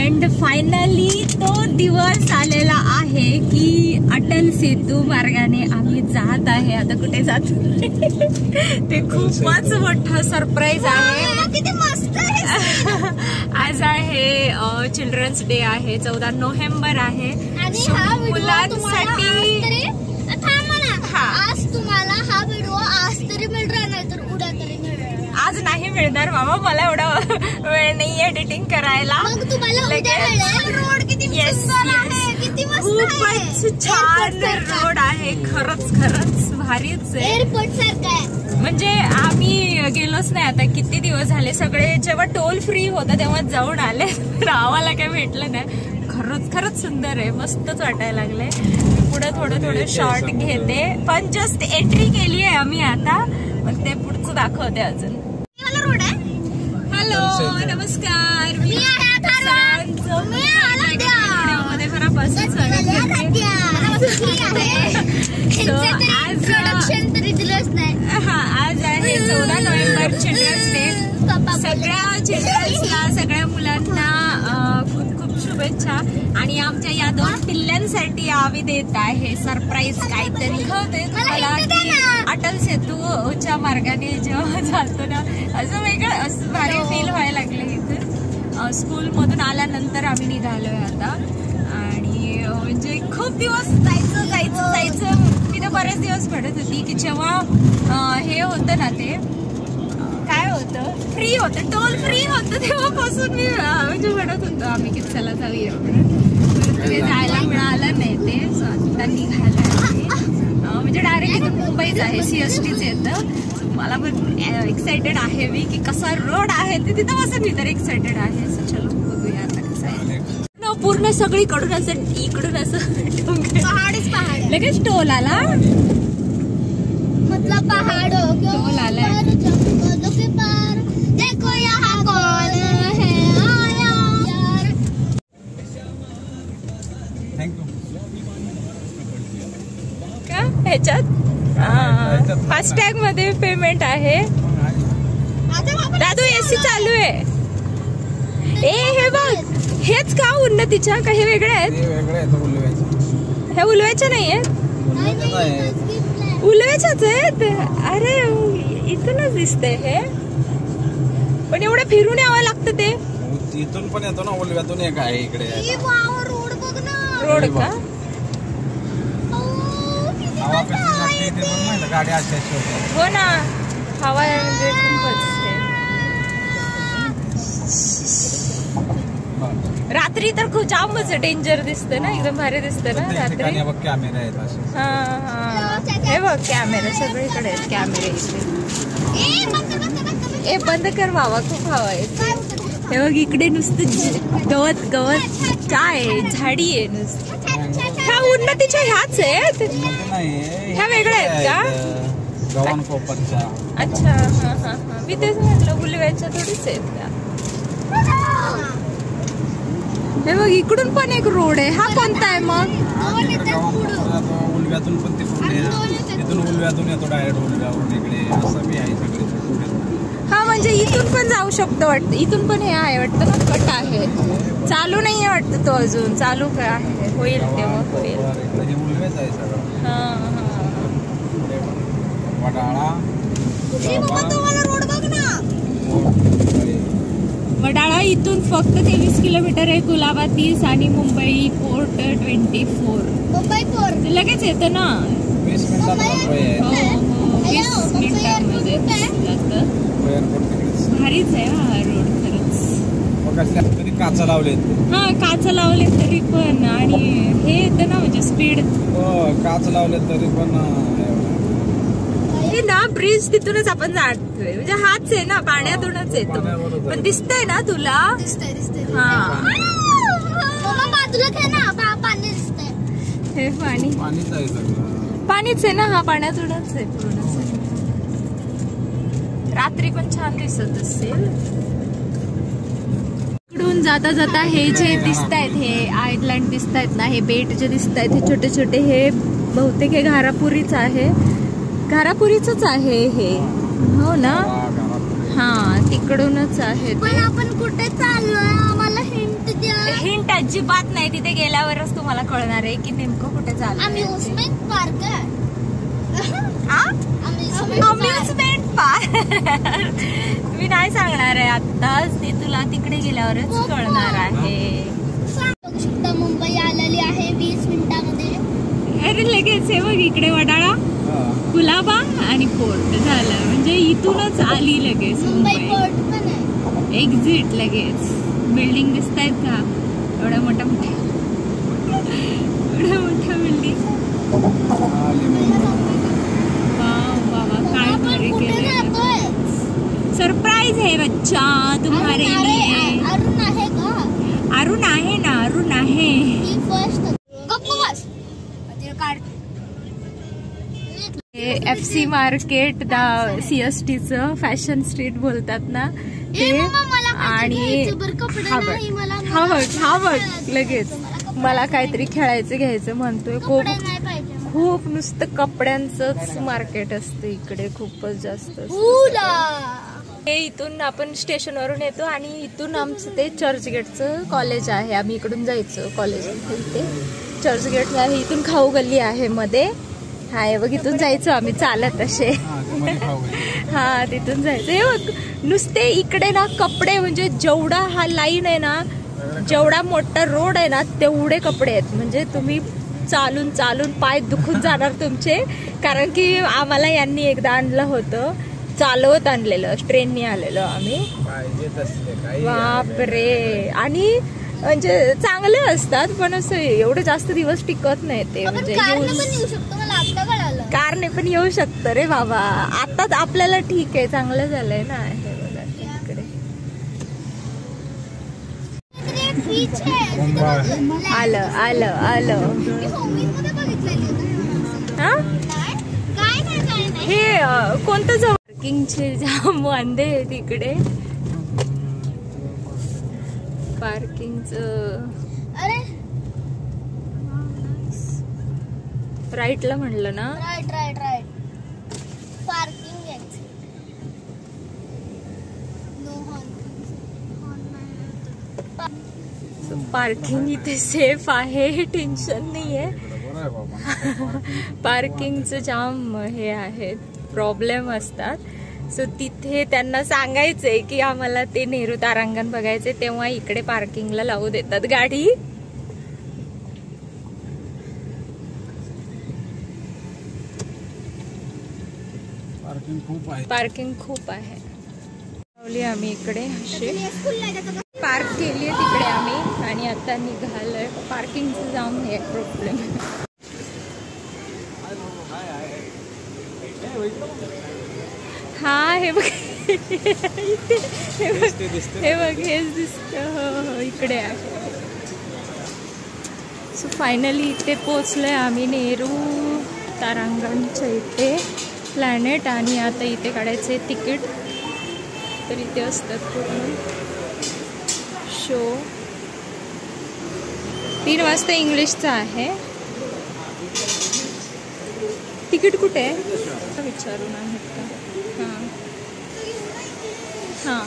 And finally तो दिवस आलेला आहे की अटल सेतू मार्गाने आम्ही जात आहे. आता कुठे जात ते खूपच मोठं सरप्राईज आहे. किती मस्त आहे. आज आहे चिल्ड्रन्स डे आहे, 14 नोव्हेंबर आहे. मुलांसाठी आज तुम्हाला हा व्हिडिओ आज तरी मिळणार नाही तर उद्या तरी मिळणार. आज नाही मिळणार मामा, मला एवढा वेळ नाही एडिटिंग करायला. मग तुम्हाला उद्या मिळेल. रोड किती सुंदर आहे, किती मस्त आहे. खूपच छान रोड आहे. खरंच भारीच आहे. एअरपोर्ट सारखं आहे. म्हणजे आम्ही गेलोच नाही आता किती दिवस झाले. सगळे जेव्हा टोल फ्री होता तेव्हा जाऊन आले, आम्हाला काय भेटलं नाही. खरंच सुंदर आहे, मस्तच वाटायला लागलंय. पुढे थोडं शॉर्ट घेते, पण जस्ट एंट्री केली आहे आम्ही आता. मग ते पुढचं दाखवते अजून. रोड आहे. हॅलो नमस्कार, मी आहे अथर्व. मी मध्ये खरा बसून स्वागत करते. आज प्रोडक्शन तरी दिलंच नाही. आज आहे 14 नोव्हेंबर चिल्ड्रन्स डे. सगळ्या चिल्ड्रन्सला, सगळ्या मुलांना खूप शुभेच्छा. आणि आमच्या या 2 पिल्ल्यांसाठी आम्ही देत आहे सरप्राईज काहीतरी. मला अटल सेतूच्या मार्गाने जेव्हा चालतो ना, असं वेगळं असं भारी फील व्हायला लागलं. इथं स्कूल मधून आल्यानंतर आम्ही निघालोय आता. आणि म्हणजे खूप दिवस जायचं मी तर बरेच दिवस पडत होती की जेव्हा हे होतं ना, ते काय होतं, फ्री होतं, टोल फ्री होतं, तेव्हापासून मी म्हणजे म्हणत होतो आम्ही की चला जाऊया म्हणून. ते जायला मिळालं नाही ते. आता निघालं म्हणजे डायरेक्ट इथून मुंबईच आहे, CSTच येतं. मला पण एक्सायटेड आहे मी की कसा रोड आहे ते. तिथं बसून मी तर एक्सायटेड आहे. चलो बघूया आता कसं आहे. पूर्ण सगळीकडून असं इकडून असं पहाड लगेच टोल आला. मतलब पहाड़ टोल आला. के पार देखो यहाँ कौन है आया. का ह्याच्यात फास्टॅग मध्ये पेमेंट आहे. दादू AC चालू आहे. हे बघ, हेच का उन्नतीच्या का हे वेगळे आहेत? हे उलव्याच्या नाही आहेत, उलव्याच्याच आहेत. अरे इथूनच दिसतंय हे, पण एवढं फिरून यावं लागतं. ते इथून पण येतो ना, उलव्यातून एक आहे इकडे. रोड बघ ना. रोड का? गाडी अशी हो ना, हवा म्हणजे खूपच. रात्री तर खूप जामच डेंजर दिसतं ना, एकदम भारी दिसतं ना रात्री. कॅमेरा आहेत. हे बघ कॅमेरा सगळीकडे आहेत. कॅमेरे इथे बंद कर बाबा, खूप हवा आहे. हे बघ इकडे नुसतं गवत काय झाडी आहे नुसतं. ह्या उन्नतीच्या ह्याच आहेत, ह्या वेगळ्या आहेत का? अच्छा मी तेच म्हटलं, उलव्याच्या थोडीच आहेत त्या. हे बघ इकडून पण एक रोड आहे. हा कोणता आहे मग? उलव्यातून पण तिथून उलव्यातून येतो डायरेक्ट उलव्यावरून इकडे असं बी आहे सगळे. हा म्हणजे इथून पण जाऊ शकतो वाटतं. इथून पण हे आहे वाटतं ना, कट आहे. चालू नाही आहे वाटतं तो अजून. चालू काय आहे, होईल तेव्हा होईल. उलव्याच आहे सगळं. वडाळा रोड बघ ना. वडाळा इथून फक्त 23 किलोमीटर आहे, कुलाबा 30 आणि मुंबई पोर्ट 24. मुंबई पोर्ट लगेच येतं ना. 20 मिनिटांमध्ये. 20 मिनिटांमध्ये भारीच आहे हा रोड खरंच. तरी काचा लावलेत. हा काचा लावले तरी पण, आणि हे येतं ना म्हणजे स्पीड. काच लावले तरी पण. हे ना ब्रिज तिथूनच आपण जातोय, म्हणजे हाच आहे ना, पाण्यातूनच येतो. पण दिसतंय ना तुला? दिसतंय. हा बाजूला काय ना पाणी दिसतंय. हे पाणीच आहे ना. हा पाण्यातूनच आहे पूर्ण. रात्री पण छान दिसत असेल. इकडून जाता जाता हे जे दिसत आहेत, हे आयलँड दिसत आहेत ना, हे बेट जे दिसत आहेत, हे छोटे छोटे, हे बहुतेक हे घारापुरीच आहे. घारापुरीच आहे हे, हो ना. हा तिकडूनच आहे. पण आपण कुठे चाललोय, आम्हाला हिंट द्या. अजिबात नाही, तिथे गेल्यावरच तुम्हाला कळणार आहे की नेमकं कुठे चाललं. अम्युजमेंट पार्क आहे. अम्युजमेंट पार्क मी नाही सांगणार आहे आताच, ते तुला तिकडे गेल्यावरच कळणार आहे. बघू शकता मुंबई आलेली आहे 20 मिनिटांमध्ये. अरे लगेच हे बघ इकडे वडाळा, कुलाबा आणि पोर्ट झालं, म्हणजे इथूनच आली लगेच मुंबई मुंबई. पोर्ट पण आहे. एक्झिट लगेच. बिल्डिंग दिसत आहेत का? एवढ्या मोठ्या बिल्डिंग. बाबा काय भारी केलं. सरप्राईज है बच्चा तुम्हारे लिए. अरुण आहे का? अरुण आहे ना, अरुण आहे. FC मार्केट CST चं फॅशन स्ट्रीट बोलतात ना ते. आणि हा बघ लगेच मला काहीतरी खेळायचं घ्यायचं म्हणतोय. खूप नुसतं कपड्यांचंच मार्केट असतं इकडे, खूपच जास्त. इथून आपण स्टेशनवरून येतो आणि इथून आमचं ते चर्चगेटचं कॉलेज आहे. आम्ही इकडून जायचं कॉलेज. इथे चर्चगेट आहे, इथून खाऊ गल्ली आहे मध्ये. हाय बघ, इथून जायचो आम्ही चालत असे. हा तिथून जायचं. हे बघ नुसते इकडे ना कपडे, म्हणजे जेवढा हा लाईन आहे ना, जेवढा मोठा रोड आहे ना तेवढे कपडे आहेत. म्हणजे तुम्ही चालून चालून पाय दुखून जाणार तुमचे. कारण की आम्हाला यांनी एकदा आणलं होतं, चालवत आणलेलं, ट्रेननी आलेलो आम्ही. बापरे. आणि म्हणजे चांगले असतात पण असं एवढे जास्त दिवस टिकत नाही ते. म्हणजे कारने पण येऊ शकतं रे बाबा. आताच आपल्याला ठीक आहे, चांगलं झालंय ना. हे बघा इकडे आलं आलं आलं. हा हे कोणतं पार्किंगचे जाम वांदे आहेत इकडे. पार्किंगचं राईटला म्हणलं ना. Right parking. पार्किंग इथे सेफ आहे, टेन्शन नाहीये. पार्किंगचं जाम हे आहे, प्रॉब्लेम असतात. सो तिथे त्यांना सांगायचंय की आम्हाला ते नेहरू तारांगण बघायचे, तेव्हा इकडे पार्किंगला लावू देतात गाडी. पार्किंग खूप आहे. आम्ही इकडे असे पार्क केली तिकडे आम्ही आणि आता निघालोय. पार्किंगचं जाम हे प्रॉब्लेम. हा हे बघ हे बघ हेच दिसतं. हो इकडे आहे. सो फायनली इथे पोचलोय आम्ही नेहरू तारांगणच्या इथे प्लॅनेट. आणि आता इथे काढायचे तिकीट. तर इथे असतात पूर्ण शो. 3 वाजता इंग्लिशचा आहे. तिकीट कुठे आहे विचारून आहेत का? हां हां.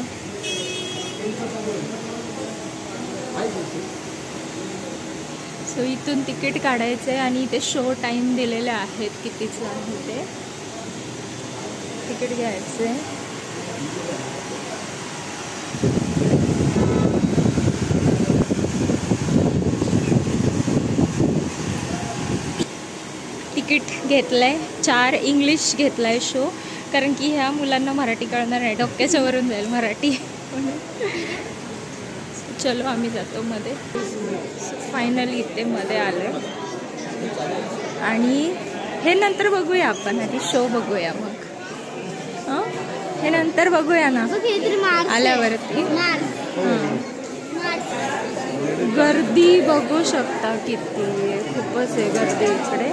सो इथून तिकीट काढायचं आहे आणि इथे शो टाईम दिलेले आहेत, कितीचं आहे ते. तिकीट घ्यायचं आहे. तिकीट घेतलंय. 4 इंग्लिश घेतलाय शो, कारण की ह्या मुलांना मराठी कळणार नाही, डोक्याच्या वरून जाईल मराठी. चलो आम्ही जातो मध्ये. फायनली इथे मध्ये आलोय आणि हे नंतर बघूया आपण. आधी शो बघूया मग. हे नंतर बघूया ना आल्यावरती. गर्दी बघू शकता किती, खूपच आहे गर्दी इकडे.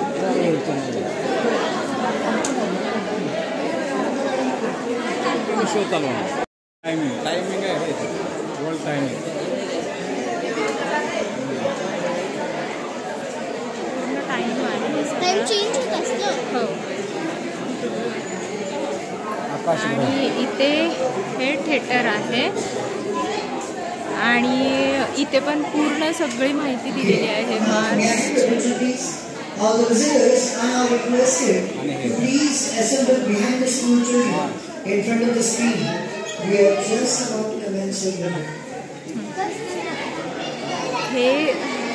टायमिंग आहे वर्ल्ड टायमिंग. टाइम चेंज होत असतं. हो. आणि इथे हे थिएटर आहे आणि इथे पण पूर्ण सगळी माहिती दिलेली आहे मार्सची. All the visitors are now requested to please assemble behind the school children in front of the screen. We are just about to commence the event.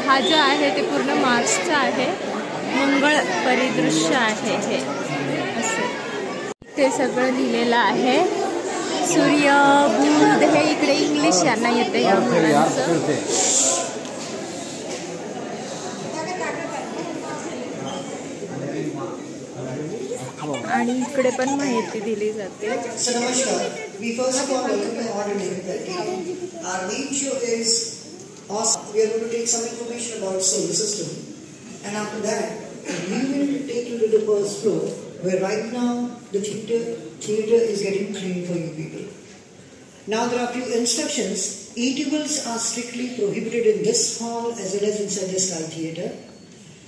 हा जो आहे ते पूर्ण मार्सचं आहे, मंगळ परिदृश्य आहे हे असे. ते सगळं लिहिलेलं आहे. सूर्य, बुध हे इकडे इंग्लिश यांना येते या मुलांचं. आणि इकडे पण माहिती दिली जाते. So namaskar. We first of all welcome you all to our main show is awesome. We are going to take some information about solar system, and after that we will take you to the first floor, where right now the theater is getting cleaned for you people. Now there are few instructions. Eatables are strictly prohibited in this hall as well as inside the Sky Theater.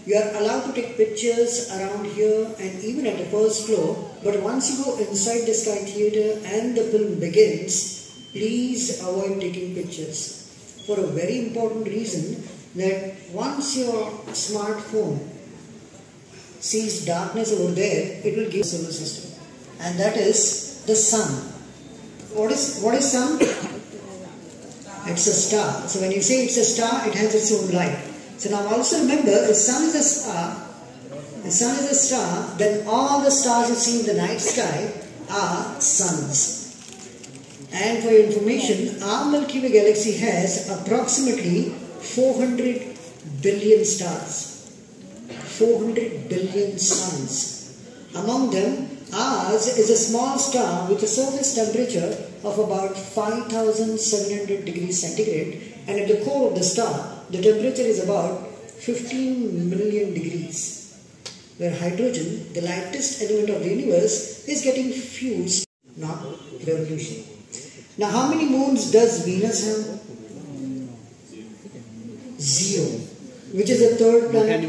You are allowed to take pictures around here and even at the first floor, but once you go inside the Sky Theater and the film begins, please avoid taking pictures. For a very important reason, that once your smartphone sees darkness over there, it will give solar system, and that is the sun. What is sun? It's a star. So when you say it's a star, it has its own light. So now also remember, if sun is a star, then all the stars you see in the night sky are suns. And for your information, our Milky Way galaxy has approximately 400 billion stars, 400 billion suns. Among them, ours is a small star with a surface temperature of about 5,700 degrees centigrade, and at the core of the star, the temperature is about 15 million degrees, where hydrogen, the lightest element of the universe, is getting fused, not revolution. Now, how many moons does Venus have? 0, which is the third planet.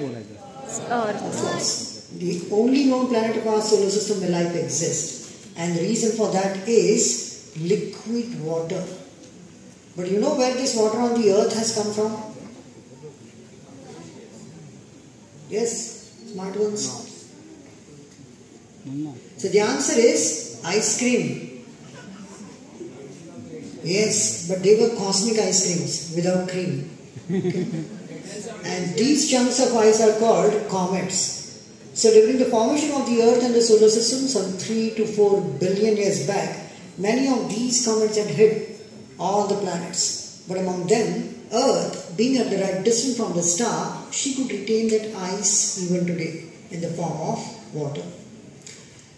The only known planet of our solar system where life exists, and the reason for that is liquid water. But you know where this water on the earth has come from? Yes, smart ones. So the answer is ice cream. Yes, but they were cosmic ice creams without cream. Okay. And these chunks of ice are called comets. So during the formation of the earth and the solar system some 3 to 4 billion years back, many of these comets had hit all the planets. But among them, Earth, being at the right distance from the star, she could retain that ice even today in the form of water.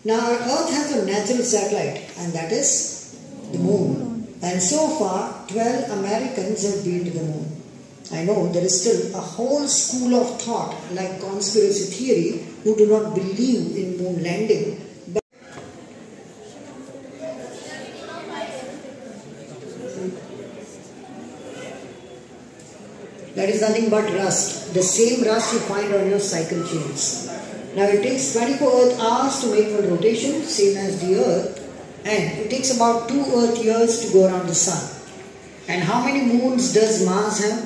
Now Earth has a natural satellite, and that is the moon. And so far, 12 Americans have been to the moon. I know there is still a whole school of thought like conspiracy theory who do not believe in moon landing. That is nothing but rust, the same rust you find on your cycle chains. Now it takes 24 Earth hours to make one rotation, same as the Earth, and it takes about 2 Earth years to go around the Sun. And how many moons does Mars have?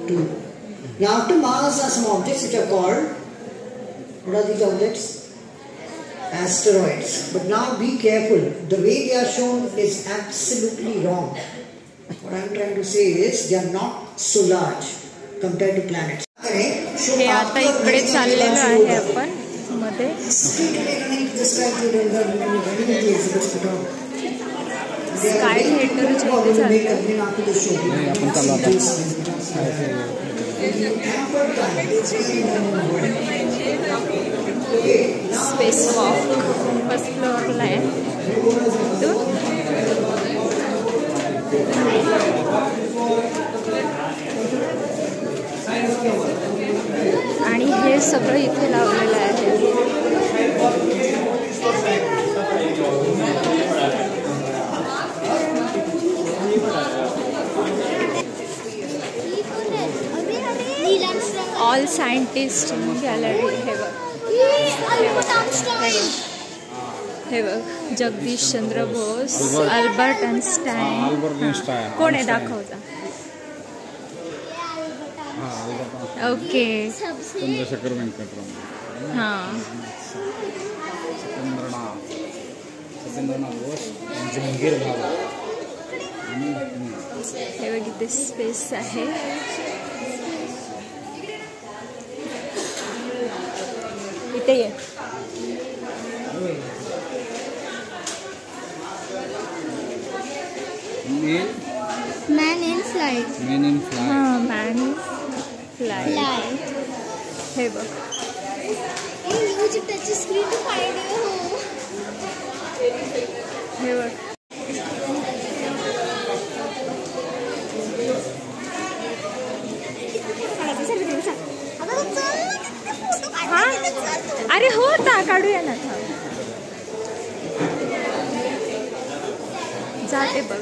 2. Now after Mars are some objects which are called, what are these objects? Asteroids. But now be careful, the way they are shown is absolutely wrong. What I am trying to say is they are not so large compared to planets. हे आता इकडे चाललेलं आहे आपण मध्ये. Sky थिएटरच्या इथे चाललं. आपण चाललो स्पेस वॉक फर्स्ट फ्लोअरला आहे. आणि हे सगळं इथे लावलेलं आहे. ऑल सायंटिस्ट गॅलरी हे बघ. हे बघ, जगदीश चंद्र बोस, अल्बर्ट आइन्स्टाईन. कोण आहे दाखवता? ओके. चंद्रशेखर वेंकटरामन. हां, सत्येंद्रनाथ बोस, जहांगीर भाभा. हे बघ इथे स्पेस आहे. इथे ये. Man in flight. हां, मॅन इन फ्लाइट. हे बघ, use touch screen to find your home. हे बघ. अरे हो ना, काढूया ना. जाते बघ.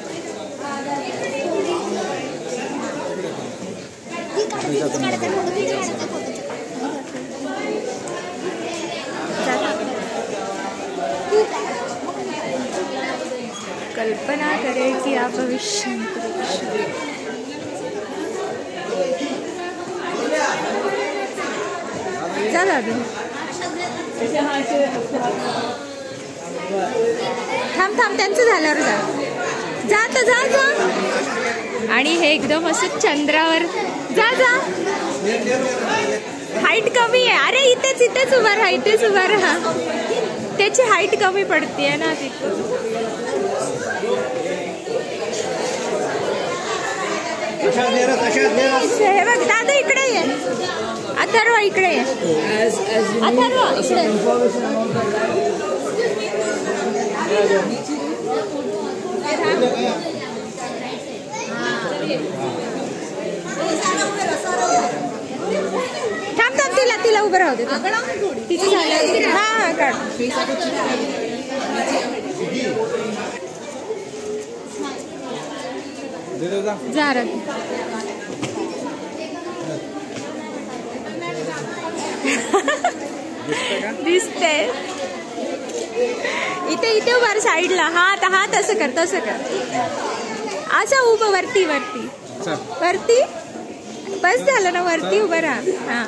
कल्पना करे की आप भविष्य चला. थांब थांब, त्यांचं झाल्यावर जा जा जा जा. आणि हे एकदम असं चंद्रावर जा जा. हाईट कमी आहे. अरे इथेच इथेच उभा राहा, इथेच उभा राहा. त्याची हाईट कमी पडते ना तिथे. हे बघ दादा, इकडे ये. अथर्व इकडे ये. अथर्व इकडे. थांब थांब, तिला उभं राहू दे. तिची झालं. हा काढ. जा रे. दिसते. इथे इथे उभा साईडला. हात हात असं कर, तसं कर. असं उभं वरती वरती वरती. बस झालं ना, वरती उभं राहा. हा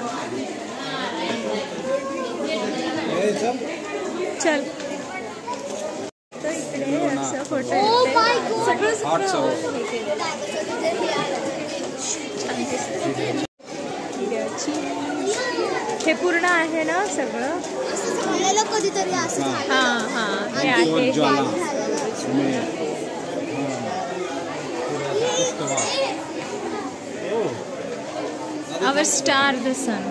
चल. तो इकडे असं फोटो. हे पूर्ण आहे ना सगळं. कधीतरी असं. हां हां, हे आहे. Our star, the sun.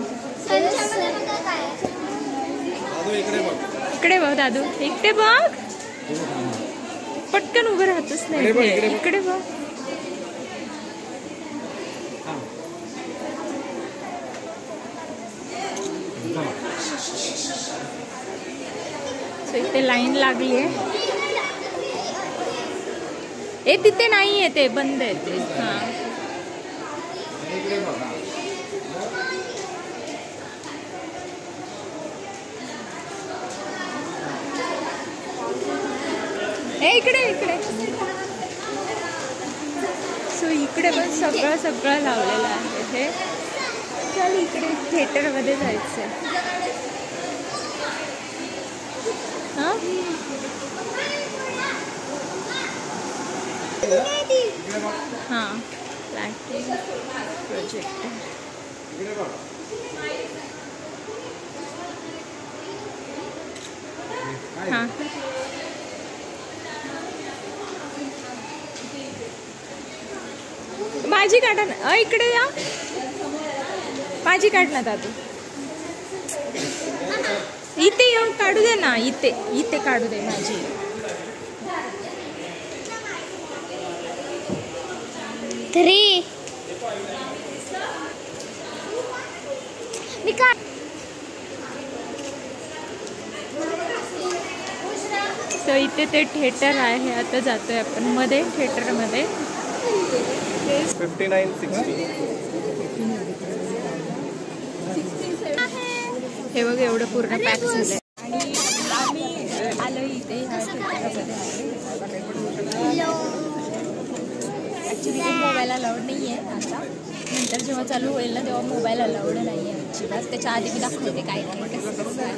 इकडे बघ दादू, इकडे बघ. पटकन उभं राहतच नाही. इकडे बघ. इथे लाईन लागली आहे. ए तिथे नाही आहे, ते बंद आहे ते. हां इकडे इकडे. सो इकडे पण सगळं सगळं लावलेलं आहे हे. चल इकडे थिएटरमध्ये जायचंय. हां हां, लाइटिंग प्रोजेक्ट. हां माझी काढा ना. इकडे या, माझी काढ ना दादू. इथे येऊन काढू दे ना. इथे इथे काढू दे माझी. सो इथे ते थिएटर आहे. आता जातोय आपण मध्ये थिएटरमध्ये. 5960. हे बघ एवढं पूर्ण पॅक झालंय. आणि आम्ही आलो इथे चॅप्टर जेव्हा चालू होईल ना तेव्हा मोबाईल अलाउड नाही आहे अजिबात. त्याच्या आधी मी दाखवते काय काय कसं कसं आहे.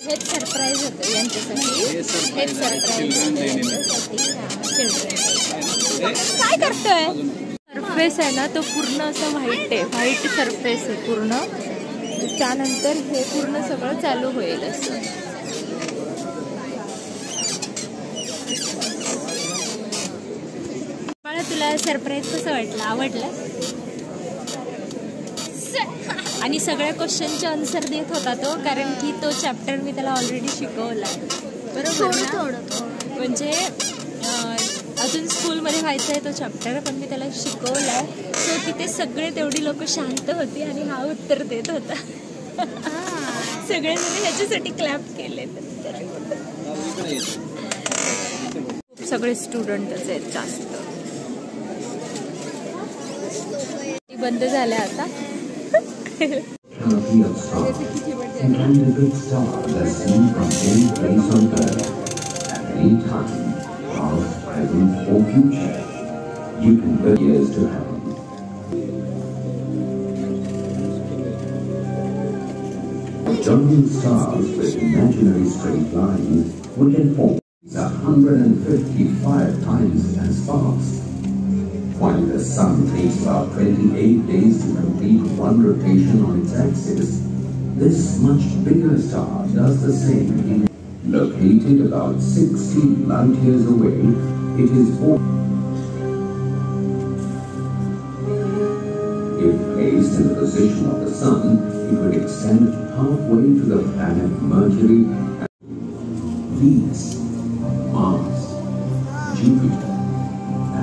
हेच सरप्राईज होतं यांच्यासाठी. हेच सरप्राईज चिल्ड्रन. काय करतोय? सरफेस आहे ना तो पूर्ण असं व्हाईट आहे. व्हाईट सरफेस आहे पूर्ण. त्यानंतर हे पूर्ण सगळं चालू होईल असं. मला तुला सरप्राईज कसं वाटलं? आवडलं? आणि सगळ्या क्वेश्चनचे आन्सर देत होता तो, कारण की तो चॅप्टर मी त्याला ऑलरेडी शिकवला बरोबर ना. म्हणजे अजून स्कूलमध्ये व्हायचा आहे तो चॅप्टर, पण मी त्याला शिकवला आहे. सो तिथे सगळे तेवढी लोक शांत होती आणि हा उत्तर देत होता. सगळ्यांनी ह्याच्यासाठी क्लॅप केले. सगळे स्टुडंटच आहेत जास्त. बंद झाल्या आता. Jungle stars with imaginary straight lines would can form 155 times as fast. While the sun takes about 28 days to complete one rotation on its axis, this much bigger star does the same. Located about 60 light years away, it is if placed in the position of the sun, it would extend halfway to the planet Mercury, Venus, Mars, Jupiter,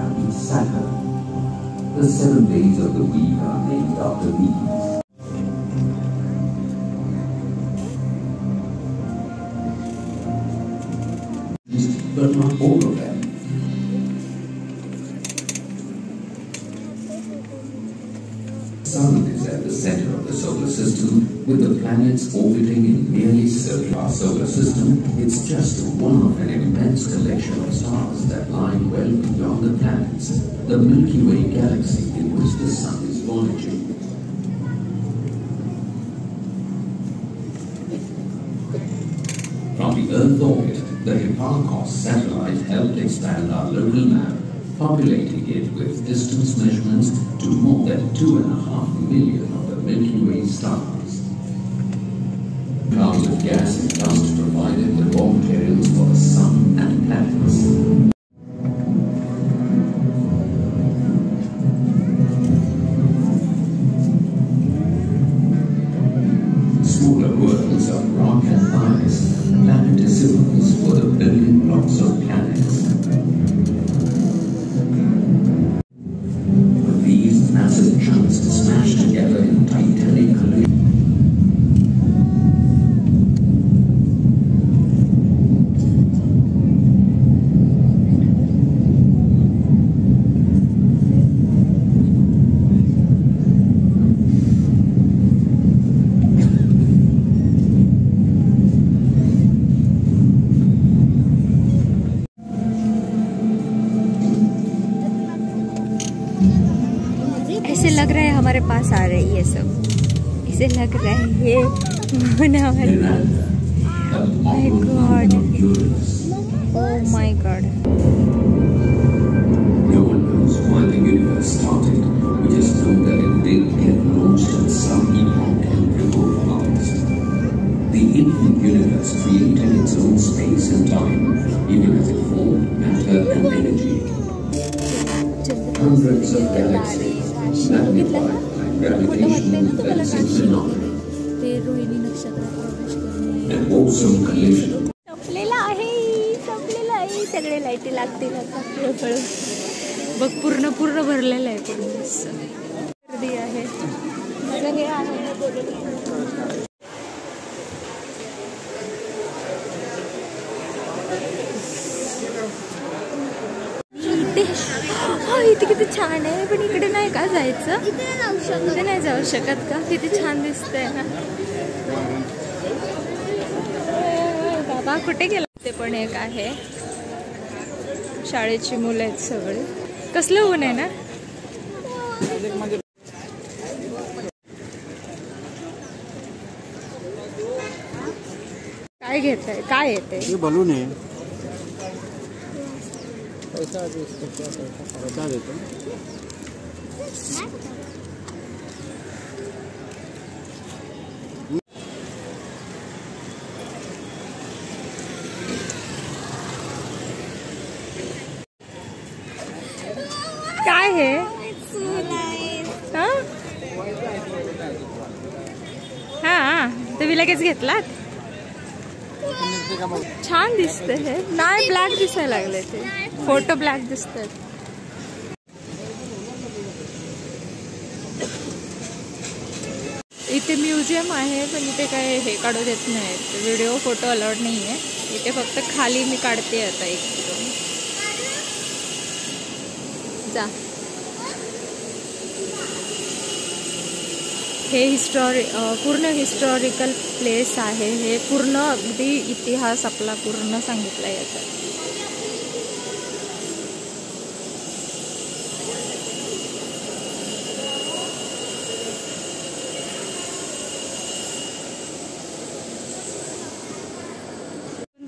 and Saturn. The 7 days of the week are named after these. But not all of them. The Sun is at the center of the solar system, with the planets orbiting in nearly circular. Our solar system, it's just one of an immense collection of stars that lie well beyond the planets, the Milky Way galaxy in which the Sun is voyaging. From the Earth orbit, the Hipparcos satellite helped expand our local map, populating it with distance measurements to more than 2.5 million of the Milky Way stars. Clouds of gas and dust provided the raw materials for the sun and planets. Smaller worlds of rock and ice, planetesimals for the building blocks of planets. With these massive chunks smashed together in titanic collision, ऐसे लग रहा है हमारे pass आ रही है सब. ऐसे लग रहा है ये my God. Oh my God. no one knows why the universe started. We just know that it did get launched at some epoch and ripple past. The infinite universe created its own space and time, even as it formed matter and energy. Hundreds of galaxies magnified by gravitational phenomena. An awesome collision. संपलेला आहे. सगळे लाईटी लागतील आता हळूहळू. बघ पूर्ण भरलेलं आहे. पूर्ण गर्दी आहे. हे आहे इथे किती छान आहे. पण इकडे नाही का जायचं? इथे नाही जाऊ शकत का? किती छान दिसतंय ना. बाबा कुठे गेला? ते पण एक आहे. शाळेची मुलं आहेत सगळे. कसलं ऊन आहे ना. काय घेताय, काय येते? बलून आहे. काय हे? हा तुम्ही लगेच घेतलात. छान दिसत हे. नाही ब्लॅक दिसायला लागले ते. फोटो ब्लॅक दिसतात. इथे म्युझियम आहे पण इथे काय हे काढू देत नाहीत. व्हिडिओ फोटो अलाउड नाही आहे इथे. फक्त खाली मी काढते आता एक जा. हे पूर्ण हिस्टॉरिकल प्लेस आहे. हे पूर्ण अगदी इतिहास आपला पूर्ण सांगितला याचा.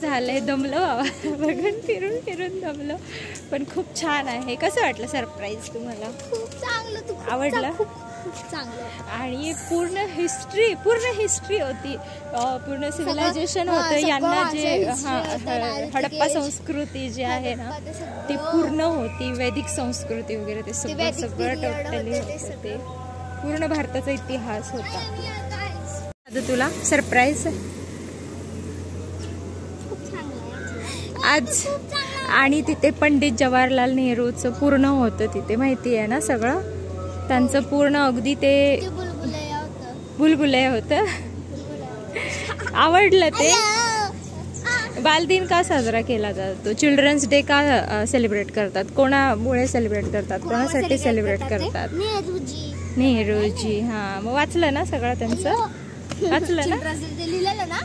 झालंय, दमलो बाबा. बघून फिरून फिरून दमलो. पण खूप छान आहे. कसं वाटलं सरप्राईज तुम्हाला? खूप चांगलं. आवडलं? खूप चांगलं. आणि पूर्ण हिस्ट्री होती. पूर्ण सिव्हिलायझेशन होतं. यांना जे हडप्पा संस्कृती जी आहे ना ती पूर्ण होती. वैदिक संस्कृती वगैरे ते सगळं टोटली होतं. ते पूर्ण भारताचा इतिहास होता. आता तुला सरप्राईज आज. आणि तिथे पंडित जवाहरलाल नेहरूचं पूर्ण होतं तिथे. माहिती आहे ना सगळं त्यांचं पूर्ण. अगदी ते बुलबुलया होतं. आवडलं ते. बालदिन का साजरा केला जातो? चिल्ड्रन्स डे का सेलिब्रेट करतात? कोणामुळे सेलिब्रेट करतात? कोणासाठी सेलिब्रेट करतात? नेहरूजी. हा मग वाचलं ना सगळं त्यांचं? वाचलं ना? लिहिलेलं ना.